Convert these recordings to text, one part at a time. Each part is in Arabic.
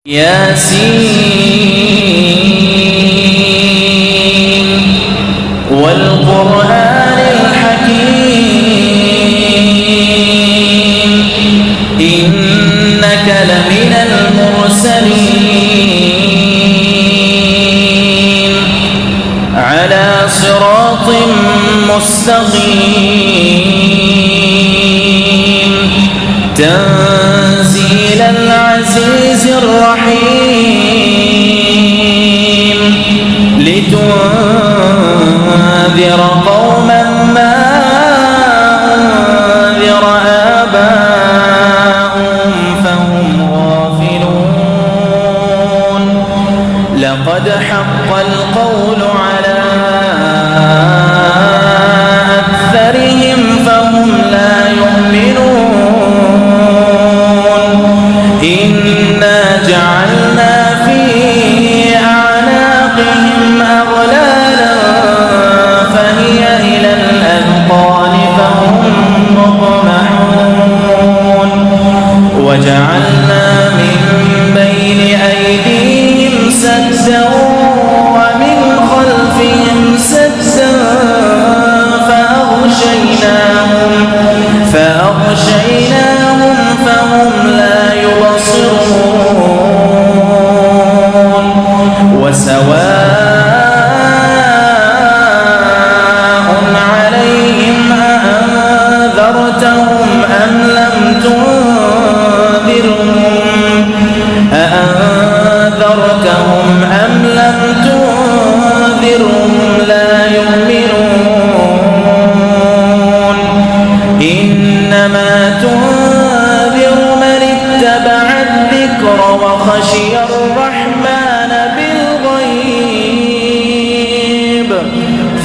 ياسين والقرآن الحكيم إنك لمن المرسلين على صراط مستقيم تنزيل العزيز الرحيم لتنذر قوما ما أنذر آباؤهم فهم غافلون لقد حق القول على أكثرهم فهم لا يؤمنون إنا جعلنا في أعناقهم أغلالا فهي إلى الأذقان فهم مقمحون وجعلنا من بين أيديهم سدا ومن خلفهم سدا فأغشيناهم فهم لا يبصرون وسواء عليهم أأنذرتهم أم لم تنذرهم لا يؤمنون إنما تنذر من اتبع الذكر وخشي الرحمن بالغيب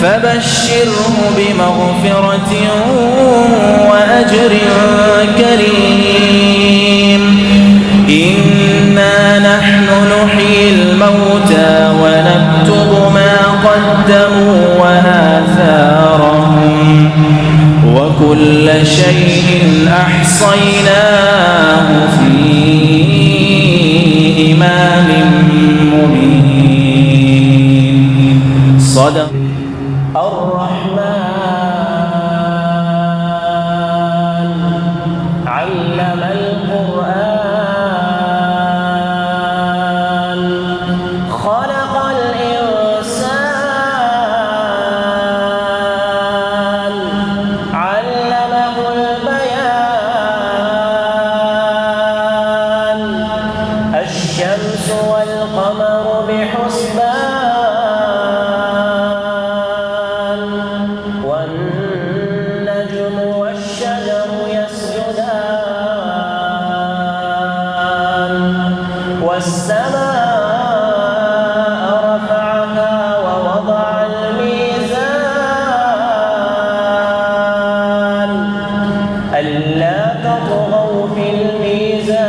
فبشره بمغفرة وأجر كريم إنا نحن نحيي الموتى ونكتب ما قدموا وآثارهم وكل شيء أحصيناه في إمام مبين صدق الرحمن علم القرآن خلق الإنسان علمه البيان الشمس والقمر بحسبان والنجم والشجر يسجدان والسماء رفعها ووضع الميزان ألا تطغوا في الميزان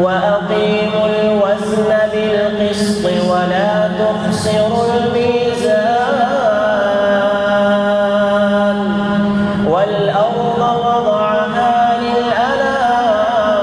وأقيموا الوزن بالقسط ولا تخسروا الميزان والأرض وضعها للأنام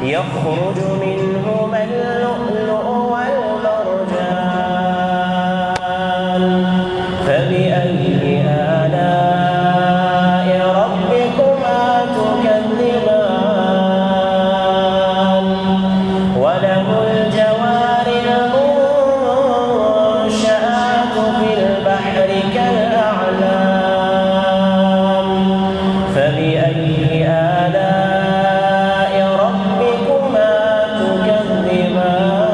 يخرج منهما اللؤلؤ والمرجان فبأي آلاء ربكما تكذبان وله الجوار المنشآت في البحر كالأعلام فبأي آلاء ربكما تكذبان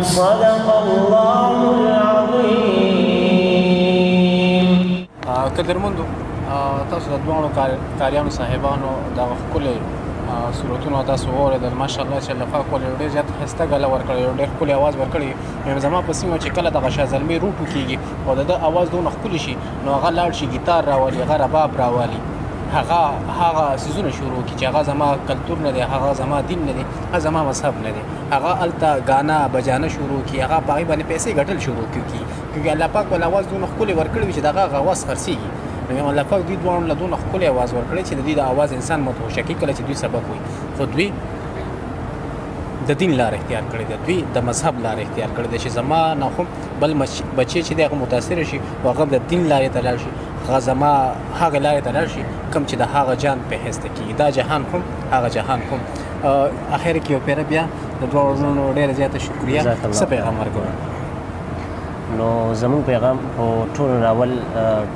صدق الله العظيم. قدرمندو تاسو د دوه کاریانو صاحبانو دا خپل صورتونه تاسو اوریدل ماشاءالله چې الله پاک ولې ډېر زیات ښایسته ګله ورکړې ډېر ښکلی اواز ورکړی زما په سیمه چې کله دغه شاه زلمي روټو کېږي او د ده اواز دونه ښکلی شي نو هغه لاړ شي ګیتار راولي هغه رباب راولي هغه څیزونه شروع کړي چې هغه زما کلتور نه دی هغه زما دین نه دی هغه زما مذهب نه دی هغه هلته ګانا بجانه شروع کړي هغه په هغې باندې پیسې ګټل شروع کړي کیونکې الله پاک ول اواز دونه ښکلی ورکړی وي چې د هغه اواز خرڅېږي نو الله پاک دوی دواړو له دونه ښکلی اواز ورکړی چې د دوی د اواز انسان متوشه کوي کله چې دوی سبق وایي خو دوی د دین لار اختیار کړې ده دوی د مذهب لار اختیار کړې ده چې زما نه خو بل بچی چې دی هغه متاثر شي او هغه د دین لارې ته لاړ شي هغه زما هغه لارې ته لاړ شي کوم چې د هغه جان په حیث ته کېږي دا جهان هم هغه جهان هم اخر کې یو پیره بیا د دواړو وروڼو ډېره زیاته شکریه څه پیغام ورکوئ نو زمون پیغام او ټول راول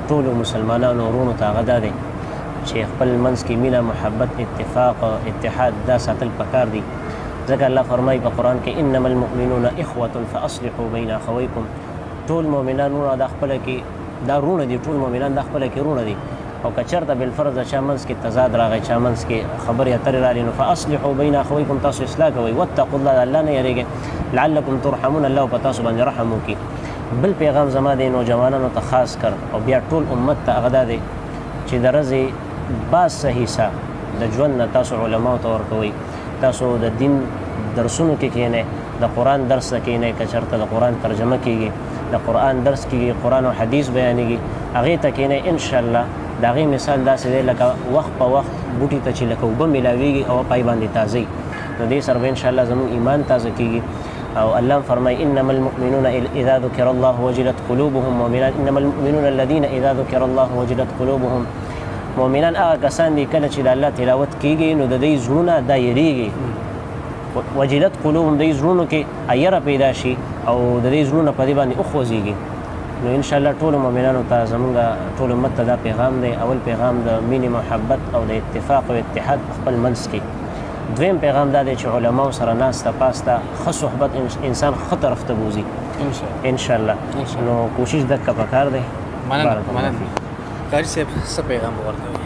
ټول مسلمانانو ورونو ته هغه دا دی چې خپل منځ کې مینه محبت اتفاق اتحاد دا ساتل پکار دي ځکه الله فرمایي په قرآن کې انما المؤمنون اخوة فاصلحوا بین اخویکم ټول مؤمنان ورونه دا خپله کې دا رونه دي ټول مؤمنان دا خپله کې رونه دي او که چېرته بالفرض د چا منځ کې تضاد راغی چا منځ کې خبرې اترې راغلي نو فاصلحوا بین اخویکم تاسو اصلاح کوئ واتقوا الله د الله نه یېرېږئ لعلکم ترحمون الله په تاسو باندې رحم وکړي بل پیغام زما د نوجوانانو ته خاص کر او بیا ټول امت ته هغه دا دی چې د ورځې بعض څه حصه د ژوند نه تاسو علماو ته ورکوئ تاسو د دین درسونو کې کښېنئ د قرآن درس ته کښېنئ که چېرته د قرآن ترجمه کېږي د قرآن درس کېږي قرآن او حدیث بیانېږي هغې ته کښېنئ انشاءالله د هغې مثال داسې دی لکه وخت په وخت بوټي ته چې لکه اوبه میلاویږي او پای باندې تازه وي نو دې سره به انشاءالله زموږ ایمان تازه کېږي او الله فرمای انما المؤمنون اذا ذكر الله وجلت قلوبهم مؤمنان انما المؤمنون الذين اذا ذكر الله وجلت قلوبهم مؤمنان هغه کسان دي کله چې د الله تلاوت کېږي نو د دوی زړونه دا یریږي وجلت قلوبهم د دوی زړونو کې ایره پیدا شي او د دوی زړونه په دې باندې وخوځېږي نو انشاءالله ټولو مؤمنانو ته زموږ ټول امت ته دا پیغام دی اول پیغام د مینې محبت او د اتفاق او اتحاد خپل منځ کې دویم پیغام دا دی چې علماو سره ناسته پاسته ښه صحبت انسان ښه طرف ته بوځي انشاءالله نو کوشش دکه پکار دی مننه قاري صاحب څه پیغام ورکوي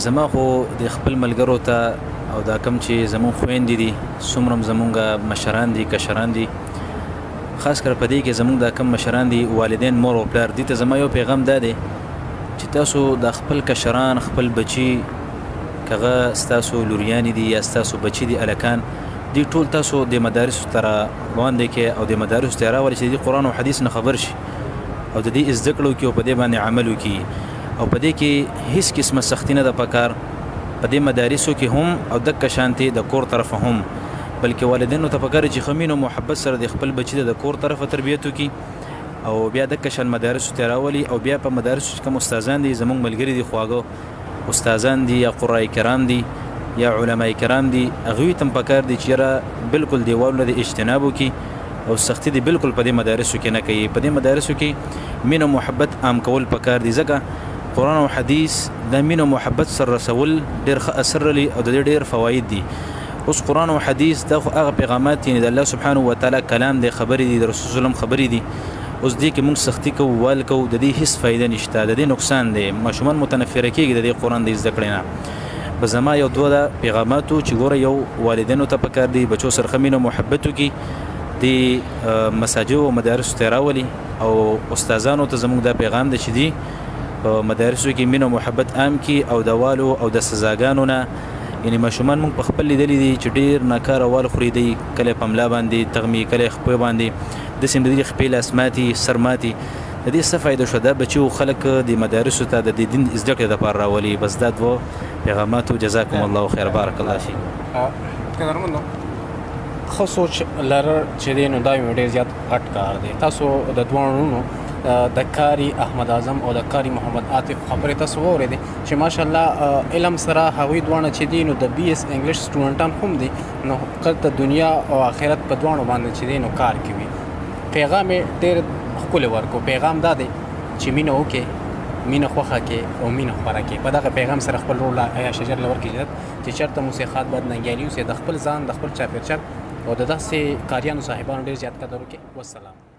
زما خو د خپل ملګرو ته او دا کم چې زمون خویندې دي څومره زمونږ مشران دي کشران دي خاص کر په دې کې زمونږ دا کم مشران دي والدین مور او پلار دي ته زما یو پیغام دا دی چې تاسو د خپل کشران خپل بچي کغه ستاسو لوریانی دي یا ستاسو بچي دي الکان دي ټول تاسو د مدارس تر باندې کې او د مدارس تر راول چې د قرآن او حدیث نه خبر شي او د دې زده کړو کې او په دې باندې عمل وکړي او په دې کې هیڅ قسمه سختی نه د پکار په دې مدارسو کې هم او د کشانتي د کور طرف هم بلکې والدینو ته پکار چې خمینو محبت سره د خپل بچي د کور طرفه تربیت وکړي او بیا د کشن مدارس تراولي او بیا په مدارس کې کوم استادان دي زموږ ملګری دي خواږه استادان دي یا قرای کرام دي یا علماء کرام دي هغه تم پکار دي چې را بالکل دیوالونه د اجتناب وکړي او سختی دي بالکل په دې مدارسو کې نه کوي په دې مدارسو کې مینه محبت عام کول پکار دي ځکه قرآن او حدیث د مینه محبت سره رسول ډېر ښه اثر لري او د ډېر فواید دي اوس قرآن او حدیث دا خو هغه پیغامات دي د الله سبحانه و تعالی کلام دی خبرې دي د رسول الله خبرې دي اوس دې کې موږ سختی کوو وال کوو د دې هیڅ فایده نشته د دې نقصان دی ماشومان متنفره کېږي د دې قرآن د زده کړې نه به زما یو دوه پیغاماتو چې ګوره یو والدینو ته پکار دي بچو سره ښه مینه محبت وکړي د مساجد او مدارسو ته راولي او استادانو ته زموږ دا پیغام دی چې دي په مدارسو کې مینه محبت عام کړي او د والو او د سزاګانو نه یعنی ماشومان موږ په خپل لیدلي دي چې ډېر ناکاره وال خوري دی کله په ملا باندې تغمي کله خپې باندې د سیم د خپې لاس ماتي سر ماتي د دې څه فایده شو دا بچي خلک د مدارسو ته د دین زده کړې لپاره راولي. بس دا دوه پیغامات. جزاکم الله خیر. بارک الله فیک. قدرمنو ښه سوچ لرل چې دی نو دا یو ډېر زیات غټ کار دی. تاسو د دواړو د کاري احمد اعظم او د کاري محمد عاطف خبرې تاسو واورېدې چې ماشاءالله علم سره هغوی دواړه چې دي نو د بي اس انګلیش سټوډنټان هم دي نو د دنیا او آخرت په دواړو باندې چې دی نو کار کوي. پیغام یې ډېر ښکلی ورکړو. پیغام دا دی چې مینه وکړې، مینه خوښه کړې او مینه خپره کړې. په دغه پیغام سره خپل رول ایا شجر له ورکړي اجازت چې چېرته مو سیخات باید ننګیالي اوسئ، د خپل ځان د خپل چاپېریال او د داسې کاریانو صاحبانو ډېر زیات قدر وکړئ. والسلام.